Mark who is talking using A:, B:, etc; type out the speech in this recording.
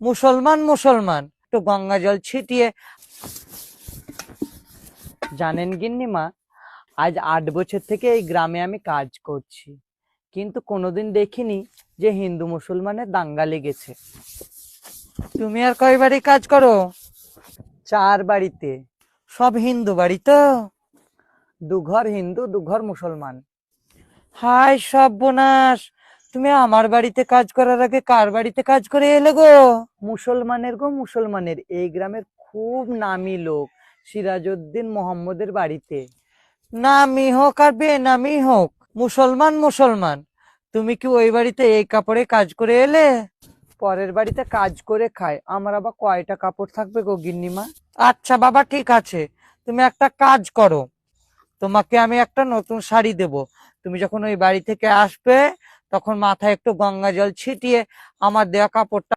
A: মুসলমান মুসলমান একটু গঙ্গা জল ছিটিয়ে। জানেন গিন্নিমা, আজ 8 বছর থেকে এই গ্রামে আমি কাজ করছি, কিন্তু কোনোদিন দেখিনি যে হিন্দু মুসলমানের দাঙ্গা লেগেছে। তুমি আর কয় বাড়ি কাজ করো? 4 বাড়িতে। সব হিন্দু বাড়ি তো? 2 ঘর হিন্দু 2 ঘর মুসলমান। হায় সর্বনাশ, তুমি আমার বাড়িতে কাজ করার আগে কার বাড়িতে কাজ করে এলে গো? মুসলমানের গো, মুসলমানের, এই গ্রামের খুব নামি লোক সিরাজউদ্দিন মোহাম্মদের বাড়িতে। নামি হোক আর বেনামি হোক, মুসলমান মুসলমান। তুমি কি ওই বাড়িতে এই কাপড়ে কাজ করে এলে? পরের বাড়িতে কাজ করে খায়, আমার আবার কয়টা কাপড় থাকবে গো গিন্নিমা? আচ্ছা বাবা, ঠিক আছে, তুমি একটা কাজ করো, তোমাকে আমি একটা নতুন শাড়ি দেব। তুমি যখন ওই বাড়ি থেকে আসবে, তখন মাথায় একটু গঙ্গা জল ছিটিয়ে আমার দেওয়া কাপড়টা